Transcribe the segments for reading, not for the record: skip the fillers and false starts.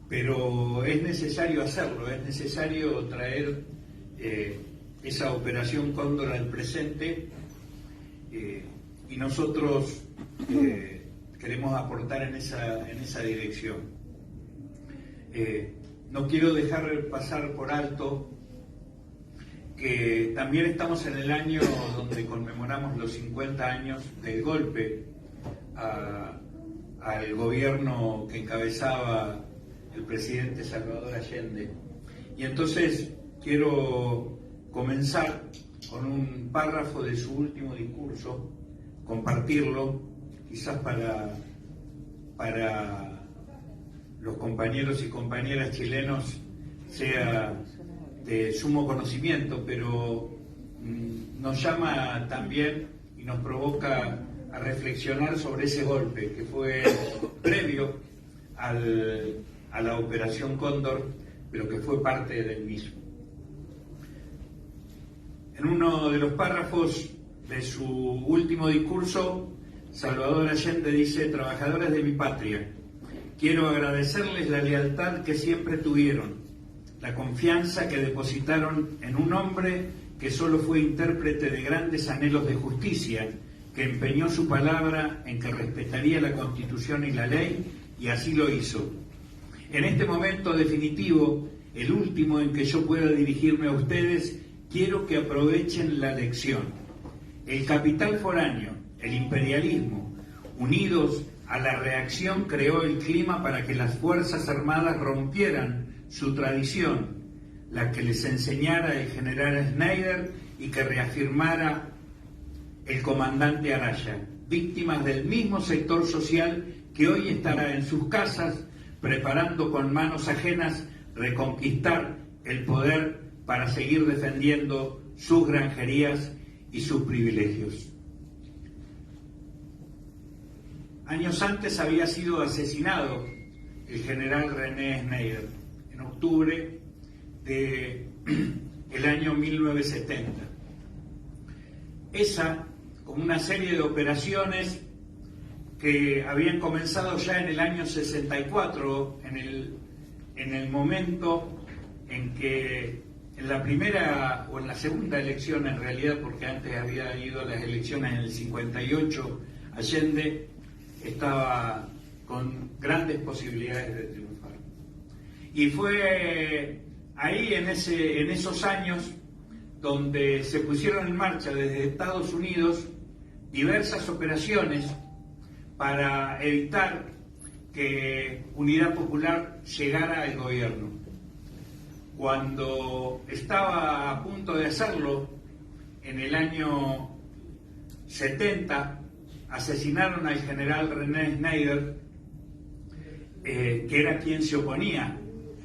pero es necesario hacerlo, es necesario traer esa operación Cóndor al presente, y nosotros queremos aportar en esa dirección. No quiero dejar pasar por alto que también estamos en el año donde conmemoramos los 50 años del golpe al gobierno que encabezaba el presidente Salvador Allende. Y entonces quiero comenzar con un párrafo de su último discurso, compartirlo, quizás para los compañeros y compañeras chilenos sea de sumo conocimiento, pero nos llama también y nos provoca a reflexionar sobre ese golpe que fue previo a la Operación Cóndor, pero que fue parte del mismo. En uno de los párrafos de su último discurso, Salvador Allende dice: trabajadores de mi patria, quiero agradecerles la lealtad que siempre tuvieron, la confianza que depositaron en un hombre que solo fue intérprete de grandes anhelos de justicia, que empeñó su palabra en que respetaría la Constitución y la ley, y así lo hizo. En este momento definitivo, el último en que yo pueda dirigirme a ustedes, quiero que aprovechen la lección. El capital foráneo, el imperialismo, unidos a la reacción, creó el clima para que las Fuerzas Armadas rompieran su tradición, la que les enseñara el general Schneider y que reafirmara el comandante Araya, víctimas del mismo sector social que hoy estará en sus casas preparando con manos ajenas reconquistar el poder para seguir defendiendo sus granjerías y sus privilegios. Años antes había sido asesinado el general René Schneider, en octubre del año 1970. Esa, como una serie de operaciones que habían comenzado ya en el año 64, en el momento en que en la primera o en la segunda elección, en realidad, porque antes había ido a las elecciones en el 58, Allende estaba con grandes posibilidades de triunfar. Y fue ahí, en esos años, donde se pusieron en marcha desde Estados Unidos diversas operaciones para evitar que Unidad Popular llegara al gobierno. Cuando estaba a punto de hacerlo, en el año 70, asesinaron al general René Schneider, que era quien se oponía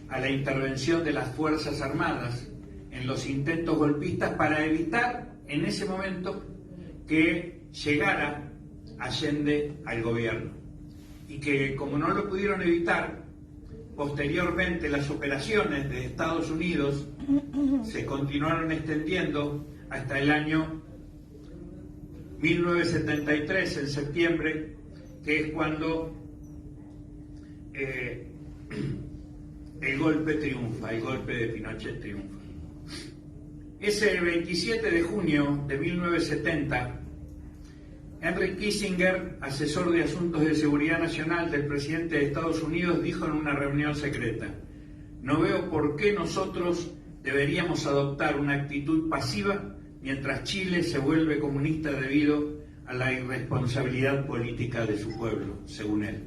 a la intervención de las Fuerzas Armadas en los intentos golpistas para evitar en ese momento que llegara Allende al gobierno. Y que, como no lo pudieron evitar, posteriormente las operaciones de Estados Unidos se continuaron extendiendo hasta el año 1973, en septiembre, que es cuando el golpe triunfa, el golpe de Pinochet triunfa. Ese 27 de junio de 1970, Henry Kissinger, asesor de Asuntos de Seguridad Nacional del presidente de Estados Unidos, dijo en una reunión secreta: no veo por qué nosotros deberíamos adoptar una actitud pasiva mientras Chile se vuelve comunista debido a la irresponsabilidad política de su pueblo, según él.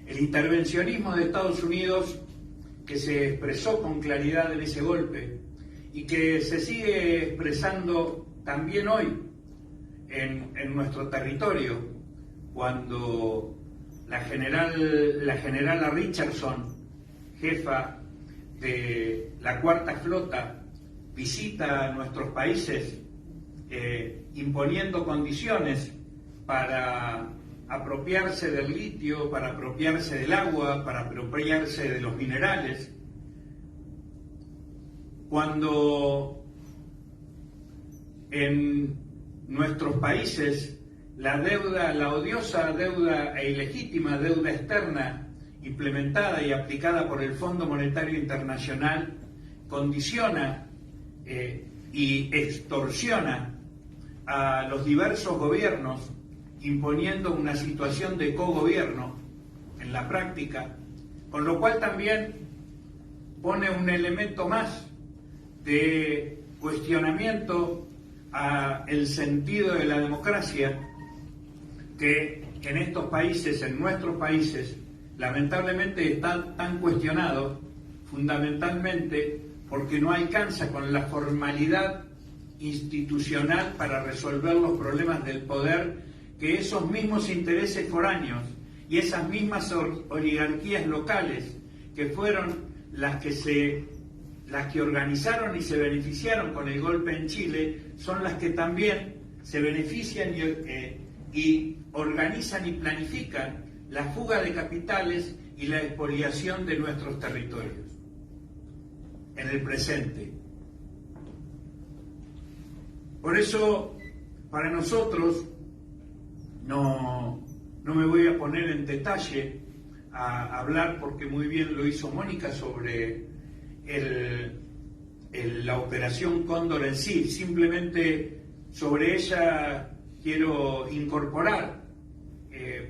El intervencionismo de Estados Unidos, que se expresó con claridad en ese golpe y que se sigue expresando también hoy en nuestro territorio, cuando la generala Richardson, jefa de la Cuarta Flota, visita a nuestros países imponiendo condiciones para apropiarse del litio, para apropiarse del agua, para apropiarse de los minerales. Cuando en nuestros países la odiosa deuda e ilegítima deuda externa implementada y aplicada por el Fondo Monetario Internacional condiciona y extorsiona a los diversos gobiernos, imponiendo una situación de cogobierno en la práctica, con lo cual también pone un elemento más de cuestionamiento al sentido de la democracia que en estos países, en nuestros países, lamentablemente está tan cuestionado, fundamentalmente porque no alcanza con la formalidad institucional para resolver los problemas del poder que esos mismos intereses foráneos y esas mismas oligarquías locales que fueron las que organizaron y se beneficiaron con el golpe en Chile, son las que también se benefician y organizan y planifican la fuga de capitales y la expoliación de nuestros territorios en el presente. Por eso, para nosotros, no me voy a poner en detalle a hablar, porque muy bien lo hizo Mónica, sobre la operación Cóndor en sí. Simplemente sobre ella quiero incorporar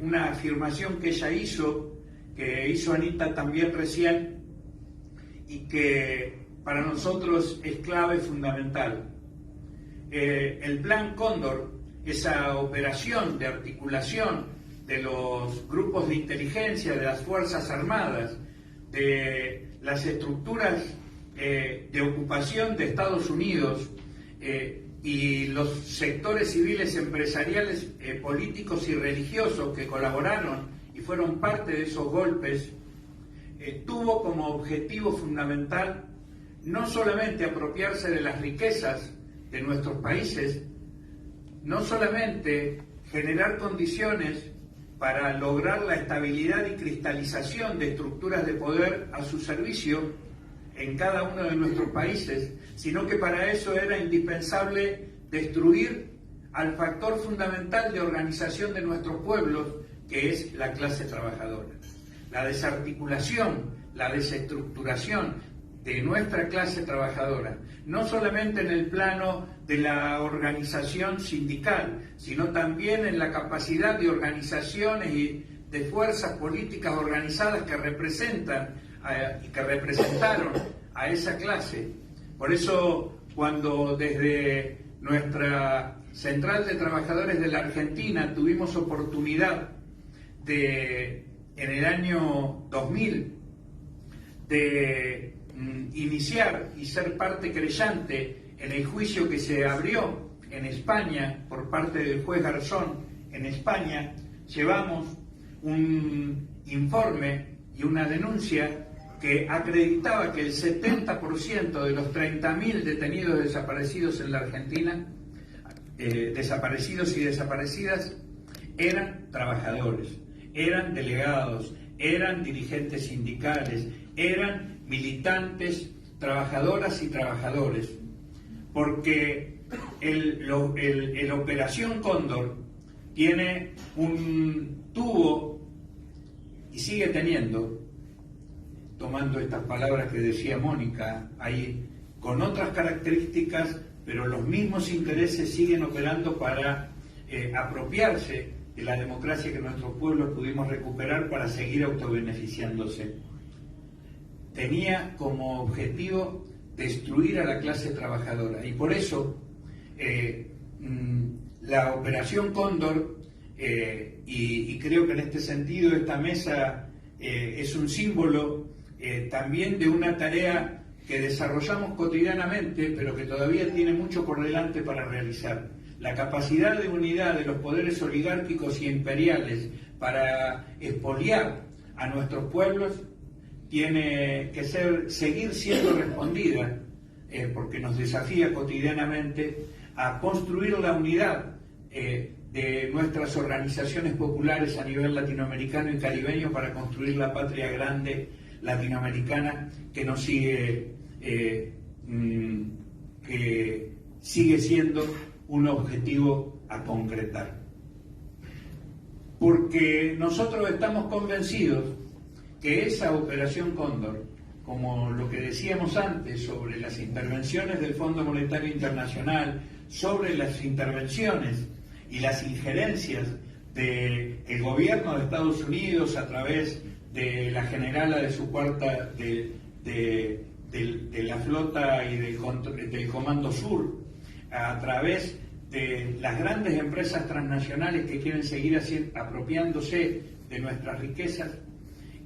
una afirmación que ella hizo, que hizo Anita también recién, y que para nosotros es clave, fundamental. El Plan Cóndor, esa operación de articulación de los grupos de inteligencia, de las Fuerzas Armadas, de las estructuras de ocupación de Estados Unidos y los sectores civiles, empresariales, políticos y religiosos que colaboraron y fueron parte de esos golpes, tuvo como objetivo fundamental no solamente apropiarse de las riquezas de nuestros países, no solamente generar condiciones para lograr la estabilidad y cristalización de estructuras de poder a su servicio en cada uno de nuestros países, sino que para eso era indispensable destruir al factor fundamental de organización de nuestros pueblos, que es la clase trabajadora. La desarticulación, la desestructuración de nuestra clase trabajadora, no solamente en el plano de la organización sindical, sino también en la capacidad de organizaciones y de fuerzas políticas organizadas que representan y que representaron a esa clase. Por eso, cuando desde nuestra Central de Trabajadores de la Argentina tuvimos oportunidad de, en el año 2000, de iniciar y ser parte creyente en el juicio que se abrió en España por parte del juez Garzón en España, llevamos un informe y una denuncia que acreditaba que el 70% de los 30.000 detenidos desaparecidos en la Argentina, desaparecidos y desaparecidas, eran trabajadores, eran delegados, eran dirigentes sindicales, eran militantes, trabajadoras y trabajadores, porque el Operación Cóndor tuvo y sigue teniendo, tomando estas palabras que decía Mónica, ahí con otras características, pero los mismos intereses siguen operando para apropiarse de la democracia que nuestros pueblos pudimos recuperar para seguir autobeneficiándose. Tenía como objetivo destruir a la clase trabajadora, y por eso la Operación Cóndor, y creo que en este sentido esta mesa es un símbolo también de una tarea que desarrollamos cotidianamente, pero que todavía tiene mucho por delante para realizar. La capacidad de unidad de los poderes oligárquicos y imperiales para expoliar a nuestros pueblos tiene que seguir siendo respondida, porque nos desafía cotidianamente a construir la unidad de nuestras organizaciones populares a nivel latinoamericano y caribeño para construir la patria grande latinoamericana que nos sigue, que sigue siendo un objetivo a concretar. Porque nosotros estamos convencidos que esa Operación Cóndor, como lo que decíamos antes sobre las intervenciones del Fondo Monetario Internacional, sobre las intervenciones y las injerencias del gobierno de Estados Unidos a través de la generala de su cuarta, de la flota y del Comando Sur, a través de las grandes empresas transnacionales que quieren seguir apropiándose de nuestras riquezas,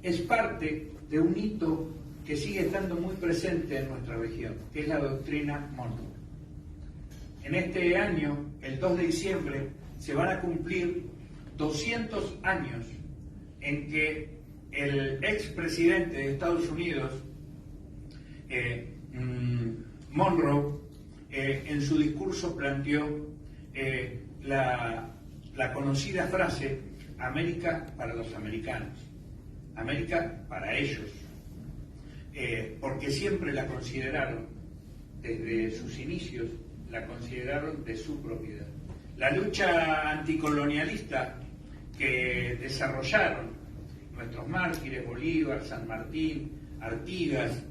es parte de un hito que sigue estando muy presente en nuestra región, que es la doctrina Monroe. En este año, el 2 de diciembre, se van a cumplir 200 años en que el expresidente de Estados Unidos, Monroe, en su discurso planteó la conocida frase: América para los americanos, América para ellos, porque siempre la consideraron, desde sus inicios, la consideraron de su propiedad. La lucha anticolonialista que desarrollaron nuestros mártires, Bolívar, San Martín, Artigas,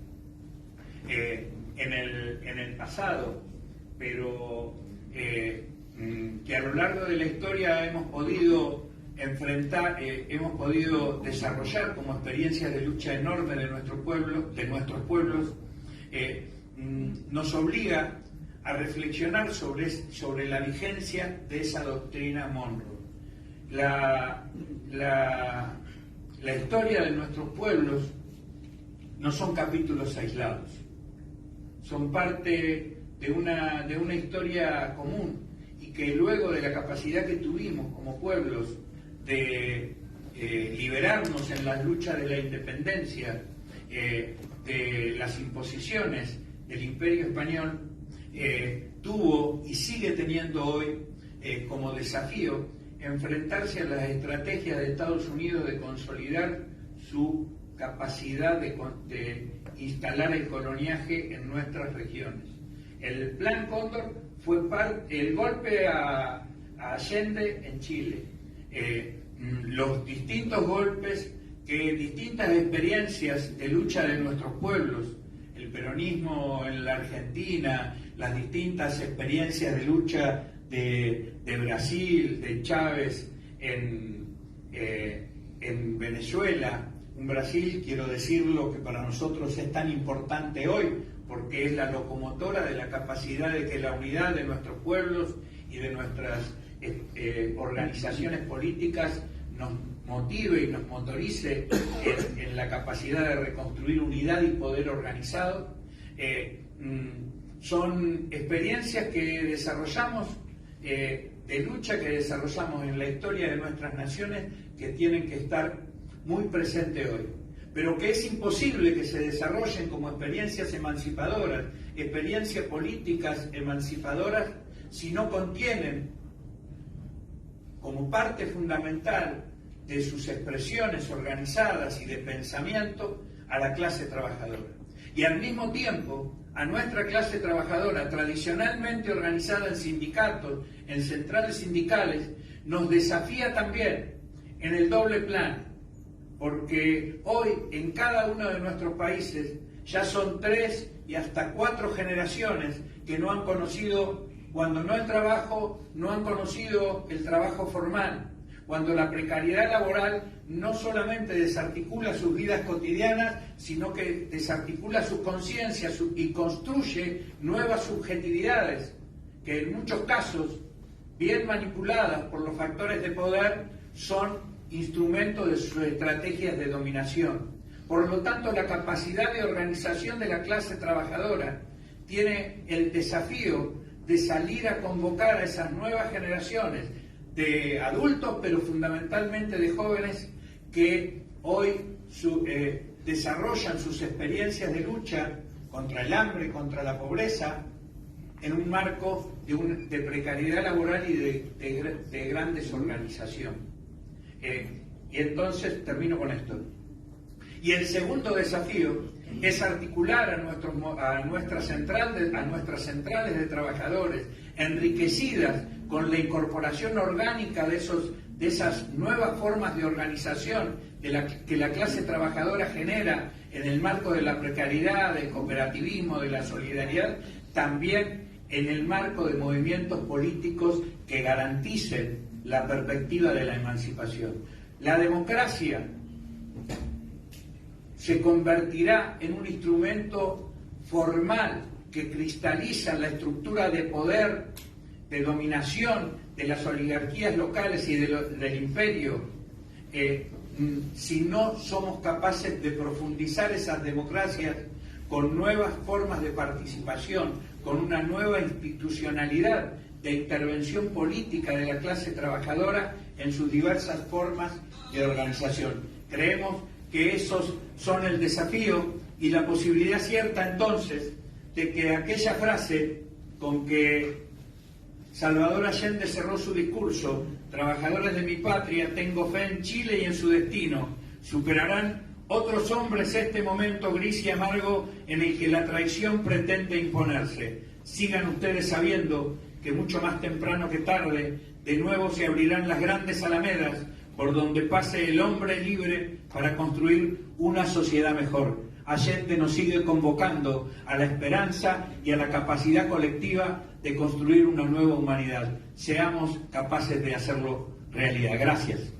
en el pasado, pero que a lo largo de la historia hemos podido enfrentar, hemos podido desarrollar como experiencias de lucha enorme de nuestros pueblos, nos obliga a reflexionar sobre la vigencia de esa doctrina Monroe. La historia de nuestros pueblos no son capítulos aislados, son parte de una historia común, y que luego de la capacidad que tuvimos como pueblos de liberarnos en las luchas de la independencia, de las imposiciones del Imperio Español, tuvo y sigue teniendo hoy como desafío enfrentarse a las estrategias de Estados Unidos de consolidar su capacidad de instalar el coloniaje en nuestras regiones. El Plan Cóndor fue el golpe a Allende en Chile, los distintos golpes que distintas experiencias de lucha de nuestros pueblos, el peronismo en la Argentina, las distintas experiencias de lucha de Brasil, de Chávez en Venezuela, un Brasil, quiero decirlo, que para nosotros es tan importante hoy, porque es la locomotora de la capacidad de que la unidad de nuestros pueblos y de nuestras organizaciones políticas nos motive y nos motorice en la capacidad de reconstruir unidad y poder organizado. Son experiencias que desarrollamos, de lucha que desarrollamos en la historia de nuestras naciones, que tienen que estar muy presentes hoy, pero que es imposible que se desarrollen como experiencias emancipadoras, experiencias políticas emancipadoras, si no contienen como parte fundamental de sus expresiones organizadas y de pensamiento a la clase trabajadora. Y al mismo tiempo, a nuestra clase trabajadora, tradicionalmente organizada en sindicatos, en centrales sindicales, nos desafía también en el doble plano, porque hoy en cada uno de nuestros países ya son 3 y hasta 4 generaciones que no han conocido, cuando no el trabajo, no han conocido el trabajo formal, cuando la precariedad laboral no solamente desarticula sus vidas cotidianas, sino que desarticula sus conciencias y construye nuevas subjetividades que en muchos casos, bien manipuladas por los factores de poder, son instrumentos de sus estrategias de dominación. Por lo tanto, la capacidad de organización de la clase trabajadora tiene el desafío de salir a convocar a esas nuevas generaciones de adultos, pero fundamentalmente de jóvenes, que hoy desarrollan sus experiencias de lucha contra el hambre, contra la pobreza, en un marco de precariedad laboral y de gran desorganización. Y entonces termino con esto. Y el segundo desafío es articular a nuestras centrales de trabajadores, enriquecidas con la incorporación orgánica de de esas nuevas formas de organización que la clase trabajadora genera en el marco de la precariedad, del cooperativismo, de la solidaridad, también en el marco de movimientos políticos que garanticen la perspectiva de la emancipación. La democracia se convertirá en un instrumento formal que cristaliza la estructura de poder, de dominación de las oligarquías locales y del imperio, si no somos capaces de profundizar esas democracias con nuevas formas de participación, con una nueva institucionalidad de intervención política de la clase trabajadora en sus diversas formas de organización. Creemos que esos son el desafío y la posibilidad cierta entonces de que aquella frase con que Salvador Allende cerró su discurso, trabajadores de mi patria, tengo fe en Chile y en su destino, superarán otros hombres este momento gris y amargo en el que la traición pretende imponerse. Sigan ustedes sabiendo que mucho más temprano que tarde, de nuevo se abrirán las grandes alamedas por donde pase el hombre libre para construir una sociedad mejor. Allende nos sigue convocando a la esperanza y a la capacidad colectiva de construir una nueva humanidad. Seamos capaces de hacerlo realidad. Gracias.